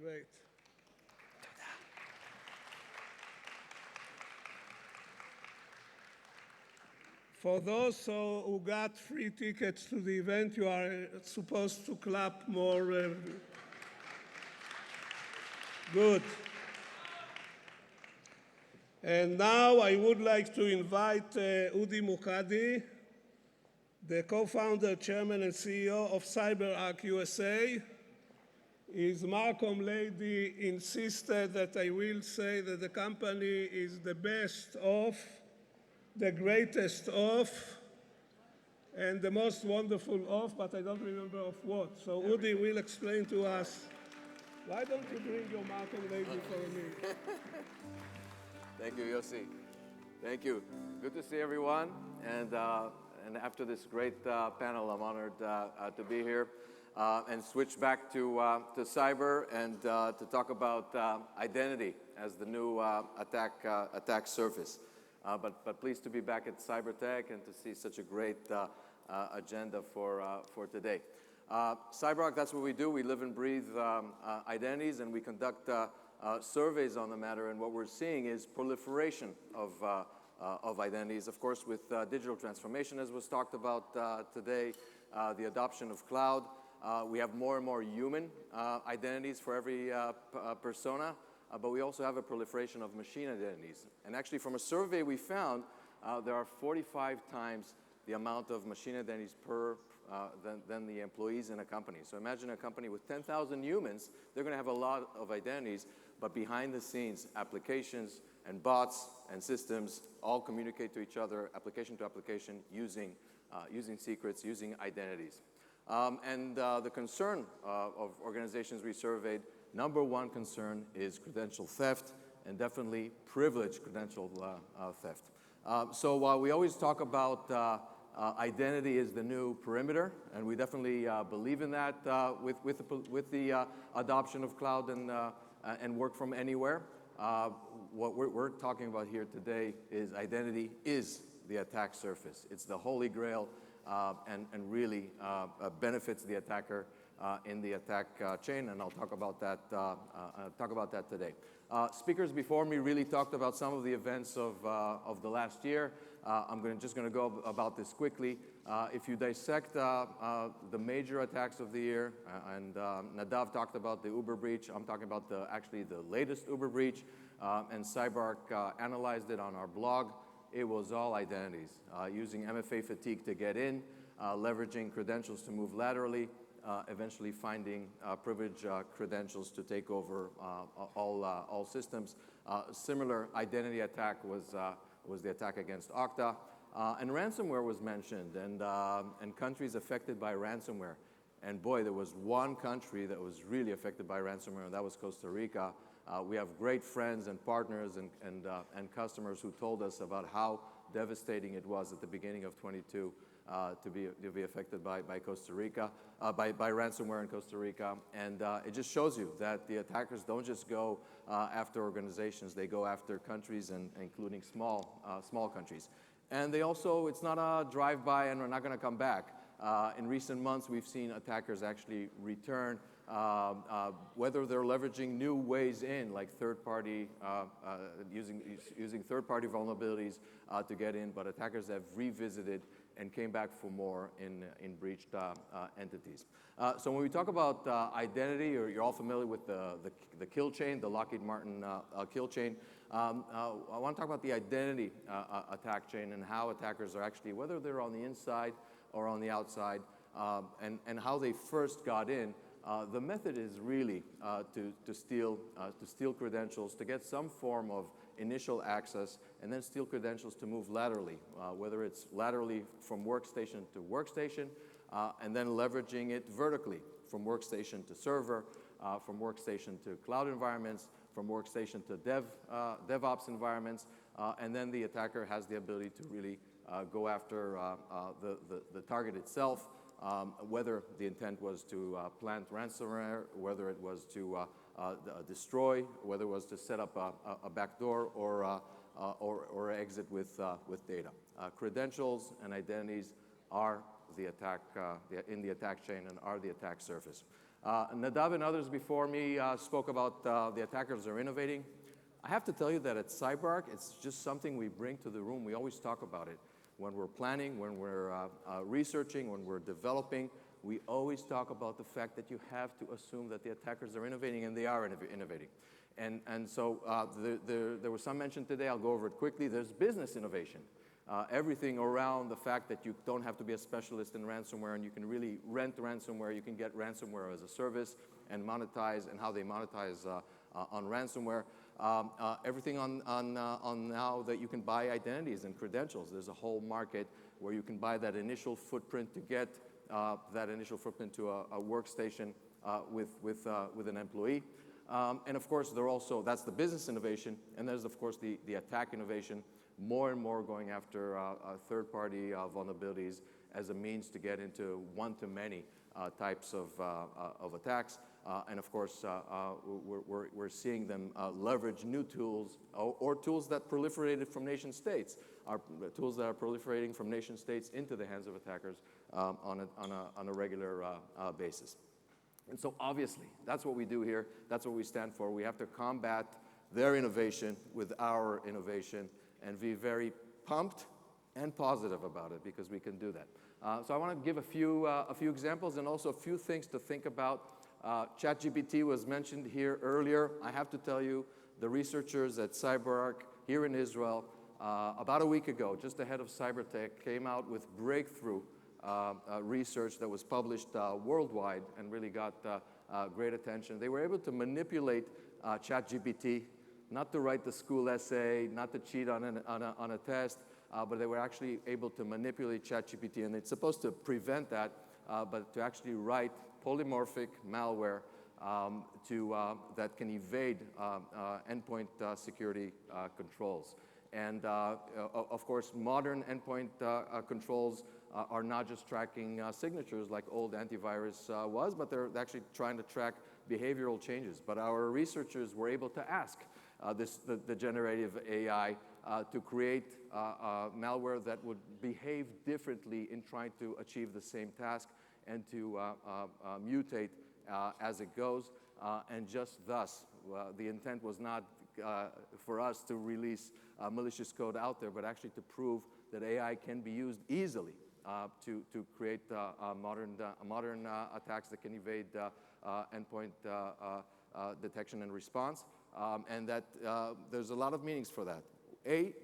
Great. For those who got free tickets to the event, you are supposed to clap more. Good. And now I would like to invite Udi Mokady, the co-founder, chairman, and CEO of CyberArk USA. His Malcolm lady insisted that I will say that the company is the best of, the greatest of, and the most wonderful of, but I don't remember of what. So Udi will explain to us. Why don't you bring your Malcolm lady for me? Thank you, Yossi. Thank you. Good to see everyone. And after this great panel, I'm honored to be here and switch back to cyber and to talk about identity as the new attack surface. But pleased to be back at Cybertech and to see such a great agenda for today. CyberArk, that's what we do. We live and breathe identities, and we conduct surveys on the matter, and what we're seeing is proliferation of identities. Of course, with digital transformation, as was talked about today, the adoption of cloud, we have more and more human identities for every persona, but we also have a proliferation of machine identities. And actually, from a survey we found, there are 45 times the amount of machine identities than the employees in a company. So imagine a company with 10,000 humans, they're going to have a lot of identities, but behind the scenes, applications and bots and systems all communicate to each other, application to application, using secrets, using identities. And the concern of organizations we surveyed, number one concern is credential theft, and definitely privileged credential theft. So while we always talk about identity is the new perimeter, and we definitely believe in that with the adoption of cloud and work from anywhere. What we're talking about here today is identity is the attack surface. It's the holy grail and really benefits the attacker in the attack chain, and I'll talk about that today. Speakers before me really talked about some of the events of the last year. I'm just going to go about this quickly. If you dissect the major attacks of the year, and Nadav talked about the Uber breach, I'm talking about actually the latest Uber breach, and CyberArk analyzed it on our blog. It was all identities, using MFA fatigue to get in, leveraging credentials to move laterally, eventually finding privileged credentials to take over all systems. Similar identity attack was the attack against Okta. And ransomware was mentioned, and countries affected by ransomware. And boy, there was one country that was really affected by ransomware, and that was Costa Rica. We have great friends and partners and customers who told us about how devastating it was at the beginning of 22 to be affected by Costa Rica, by ransomware in Costa Rica. And it just shows you that the attackers don't just go after organizations, they go after countries, and including small countries. And they also, it's not a drive-by and we're not going to come back. In recent months, we've seen attackers actually return, whether they're leveraging new ways in, like third-party, using third-party vulnerabilities to get in, but attackers have revisited and came back for more in breached entities. So when we talk about identity, or you're all familiar with the kill chain, the Lockheed Martin kill chain, I want to talk about the identity attack chain and how attackers are actually, whether they're on the inside or on the outside, and how they first got in. The method is really to steal credentials, to get some form of initial access, and then steal credentials to move laterally, whether it's laterally from workstation to workstation, and then leveraging it vertically from workstation to server, from workstation to cloud environments, from workstation to DevOps environments, and then the attacker has the ability to really go after the target itself, whether the intent was to plant ransomware, whether it was to destroy, whether it was to set up a backdoor or exit with data. Credentials and identities are the attack in the attack chain and are the attack surface. Nadav and others before me spoke about the attackers are innovating. I have to tell you that at CyberArk, it's just something we bring to the room. We always talk about it. When we're planning, when we're researching, when we're developing, we always talk about the fact that you have to assume that the attackers are innovating, and they are innovating. And so there was some mention today, I'll go over it quickly. There's business innovation. Everything around the fact that you don't have to be a specialist in ransomware, and you can really rent ransomware, you can get ransomware as a service and monetize, and how they monetize on ransomware. Everything on now that you can buy identities and credentials. There's a whole market where you can buy that initial footprint to get that initial footprint to a workstation with an employee. And of course, that's the business innovation, and there's of course the attack innovation, more and more going after third-party vulnerabilities as a means to get into one-to-many types of attacks. And of course, we're seeing them leverage new tools or tools that proliferated from nation states, tools that are proliferating from nation states into the hands of attackers on a regular basis. And so obviously, that's what we do here. That's what we stand for. We have to combat their innovation with our innovation and be very pumped and positive about it, because we can do that. So I want to give a few examples and also a few things to think about. ChatGPT was mentioned here earlier. I have to tell you, the researchers at CyberArk here in Israel, about a week ago, just ahead of Cybertech, came out with breakthrough research that was published worldwide and really got great attention. They were able to manipulate ChatGPT, not to write the school essay, not to cheat on a test, but they were actually able to manipulate ChatGPT, and it's supposed to prevent that, but to actually write polymorphic malware that can evade endpoint security controls. And of course, modern endpoint controls are not just tracking signatures like old antivirus was, but they're actually trying to track behavioral changes. But our researchers were able to ask the generative AI to create malware that would behave differently in trying to achieve the same task and to mutate as it goes. And just thus, the intent was not for us to release malicious code out there, but actually to prove that AI can be used easily to create modern attacks that can evade endpoint detection and response, and that there's a lot of meanings for that.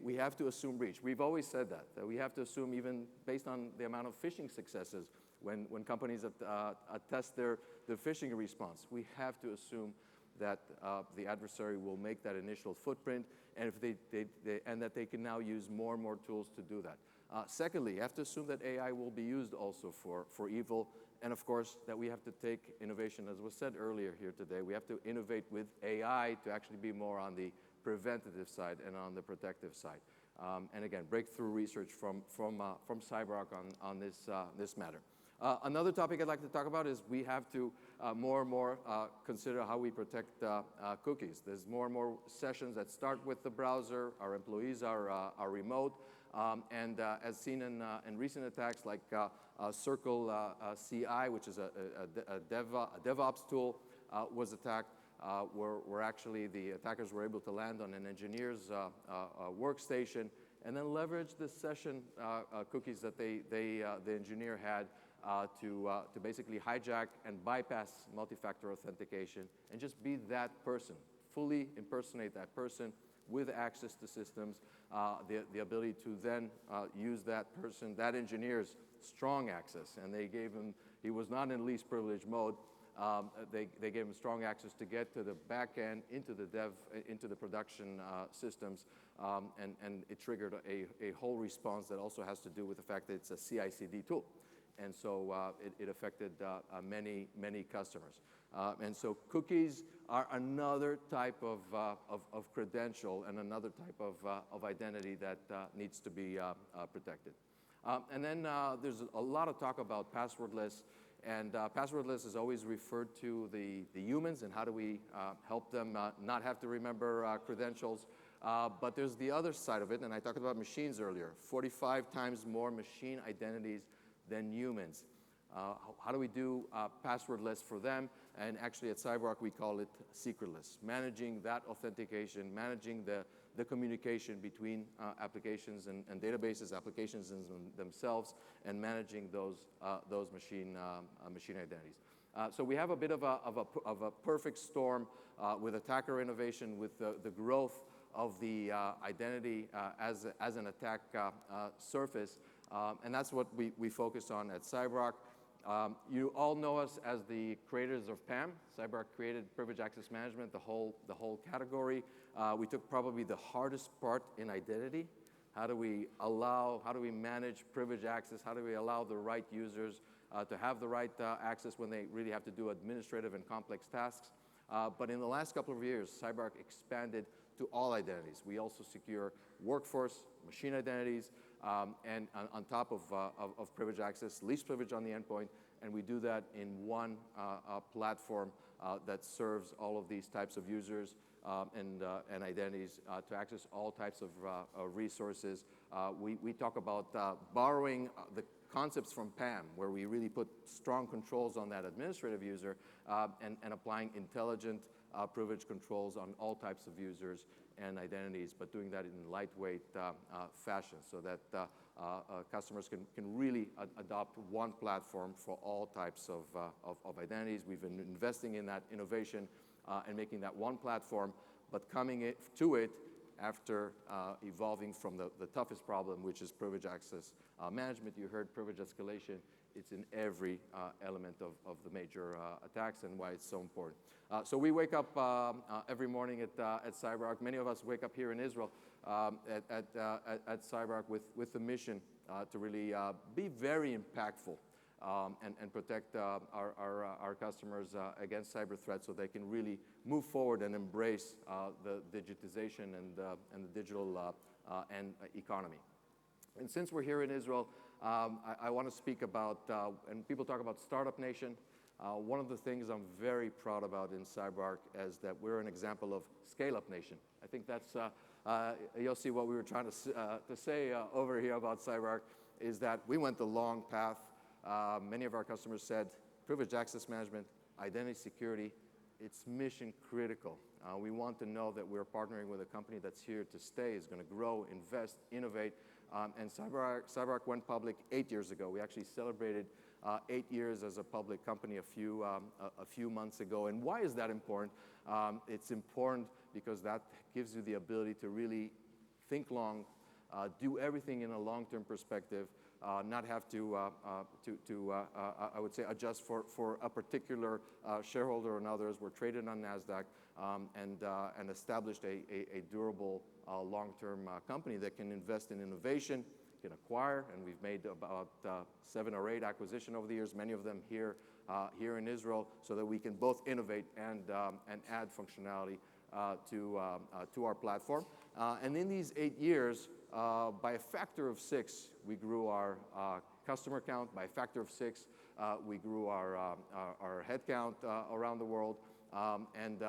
We have to assume breach. We've always said that we have to assume, even based on the amount of phishing successes, when companies test their phishing response, we have to assume that the adversary will make that initial footprint, and and that they can now use more and more tools to do that. Secondly, you have to assume that AI will be used also for evil, and of course that we have to take innovation, as was said earlier here today, we have to innovate with AI to actually be more on the preventative side and on the protective side. And again, breakthrough research from CyberArk on this matter. Another topic I'd like to talk about is we have to more and more consider how we protect cookies. There's more and more sessions that start with the browser. Our employees are remote. And as seen in recent attacks like Circle CI, which is a DevOps tool, was attacked, where actually the attackers were able to land on an engineer's workstation and then leverage the session cookies that the engineer had to basically hijack and bypass multi-factor authentication and just be that person, fully impersonate that person with access to systems, the ability to then use that person, that engineer's strong access. And they gave him, he was not in least privilege mode, they gave him strong access to get to the back end, into the production systems, and it triggered a whole response that also has to do with the fact that it's a CI/CD tool. And so it affected many customers. And so cookies are another type of credential and another type of identity that needs to be protected. And then there's a lot of talk about passwordless, and passwordless is always referred to the humans and how do we help them not have to remember credentials. But there's the other side of it, and I talked about machines earlier, 45 times more machine identities than humans. How do we do passwordless for them? And actually at CyberArk, we call it secretless, managing that authentication, managing the communication between applications and databases, applications themselves, and managing those machine identities. So we have a bit of a perfect storm with attacker innovation, with the growth of the identity as an attack surface, and that's what we focus on at CyberArk. You all know us as the creators of PAM. CyberArk created Privileged Access Management, the whole category. We took probably the hardest part in identity. How do we manage privileged access? How do we allow the right users to have the right access when they really have to do administrative and complex tasks? But in the last couple of years, CyberArk expanded to all identities. We also secure workforce, machine identities, and on top of privileged access, least privilege on the endpoint, and we do that in one platform that serves all of these types of users and identities to access all types of resources. We talk about borrowing the concepts from PAM, where we really put strong controls on that administrative user and applying intelligent privilege controls on all types of users and identities, but doing that in lightweight fashion so that customers can really adopt one platform for all types of identities. We've been investing in that innovation and making that one platform, but coming to it after evolving from the toughest problem, which is privilege access management. You heard privilege escalation. It's in every element of the major attacks and why it's so important. So we wake up every morning at CyberArk. Many of us wake up here in Israel at CyberArk with the mission to really be very impactful and protect our customers against cyber threats so they can really move forward and embrace the digitization and the digital economy. And since we're here in Israel, I want to speak about, and people talk about Startup Nation. One of the things I'm very proud about in CyberArk is that we're an example of Scale-Up Nation. I think that's, you'll see what we were trying to say over here about CyberArk is that we went the long path. Many of our customers said, privileged access management, identity security, it's mission critical. We want to know that we're partnering with a company that's here to stay, is going to grow, invest, innovate. And CyberArk went public 8 years ago. We actually celebrated 8 years as a public company a few months ago. And why is that important? It's important because that gives you the ability to really think long, do everything in a long-term perspective, not have to I would say, adjust for a particular shareholder and others. We're traded on NASDAQ and established a durable long-term company that can invest in innovation, can acquire, and we've made about 7 or 8 acquisitions over the years, many of them here in Israel, so that we can both innovate and add functionality to our platform. And in these 8 years, by a factor of 6, we grew our customer count. By a factor of 6, we grew our head count around the world, and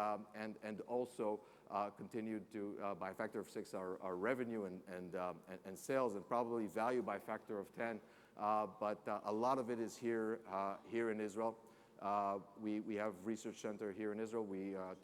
also continued to, by a factor of 6, our revenue and sales, and probably value by a factor of 10. But a lot of it is here in Israel. We have research center here in Israel.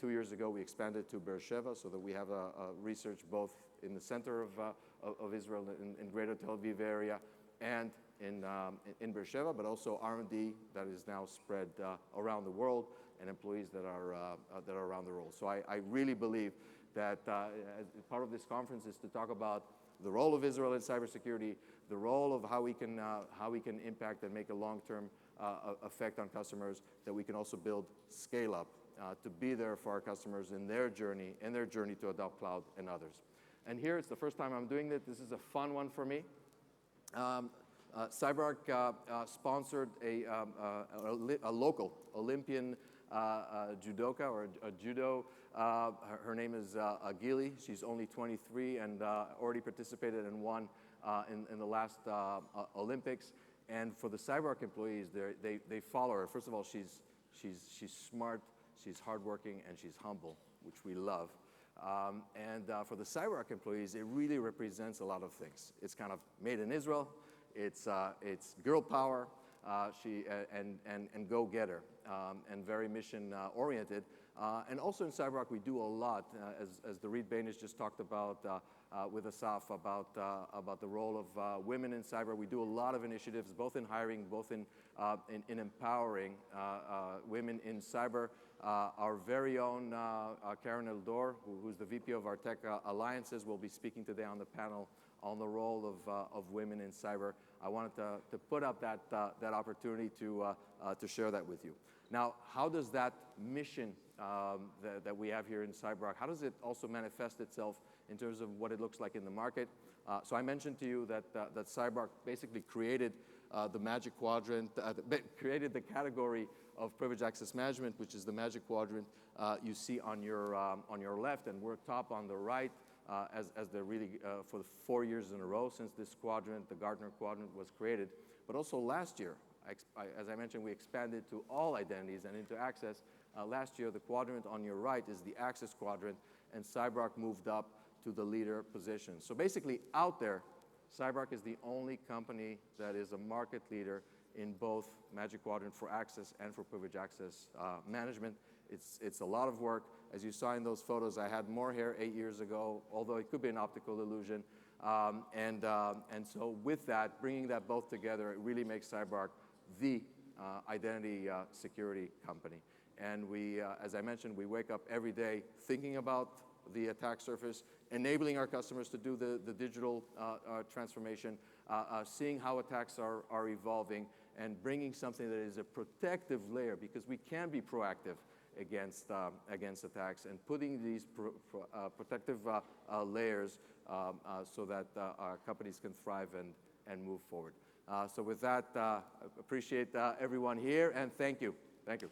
2 years ago, we expanded to Beersheba so that we have a research both in the center of Israel, in greater Tel Aviv area, and in Beersheba, but also R&D that is now spread around the world, and employees that are around the world. So I really believe that as part of this conference is to talk about the role of Israel in cybersecurity, the role of how we can impact and make a long-term effect on customers, that we can also build scale up to be there for our customers in their journey to adopt cloud and others. And here, it's the first time I'm doing this. This is a fun one for me. CyberArk sponsored a local Olympian judoka or a judo. Her name is Agili. She's only 23 and already participated and won in the last Olympics. And for the CyberArk employees, they follow her. First of all, she's smart, she's hardworking, and she's humble, which we love. And for the CyberArk employees, it really represents a lot of things. It's kind of made in Israel. It's girl power. and go-getter, and very mission-oriented. And also in CyberArk, we do a lot, as the Reed Bainish just talked about with Asaf, about the role of women in cyber. We do a lot of initiatives, both in hiring, both in empowering women in cyber. Our very own Karen Eldor, who's the VP of our Tech Alliances, will be speaking today on the panel on the role of women in cyber. I wanted to put up that opportunity to share that with you. Now, how does that mission that we have here in CyberArk, how does it also manifest itself in terms of what it looks like in the market? So I mentioned to you that CyberArk basically created the Magic Quadrant, created the category of privileged access management, which is the Magic Quadrant you see on your left, and we're top on the right, as they're really for the 4 years in a row since this quadrant, the Gartner Quadrant, was created. But also last year, as I mentioned, we expanded to all identities and into access. Last year, the quadrant on your right is the access quadrant, and CyberArk moved up to the leader position. So basically, out there, CyberArk is the only company that is a market leader in both Magic Quadrant for access and for privileged access management. It's a lot of work. As you saw in those photos, I had more hair 8 years ago, although it could be an optical illusion. And so with that, bringing that both together, it really makes CyberArk the identity security company. And we, as I mentioned, we wake up every day thinking about the attack surface, enabling our customers to do the digital transformation, seeing how attacks are evolving, and bringing something that is a protective layer, because we can be proactive against attacks, and putting these protective layers so that our companies can thrive and move forward. So with that, appreciate everyone here, and thank you. Thank you.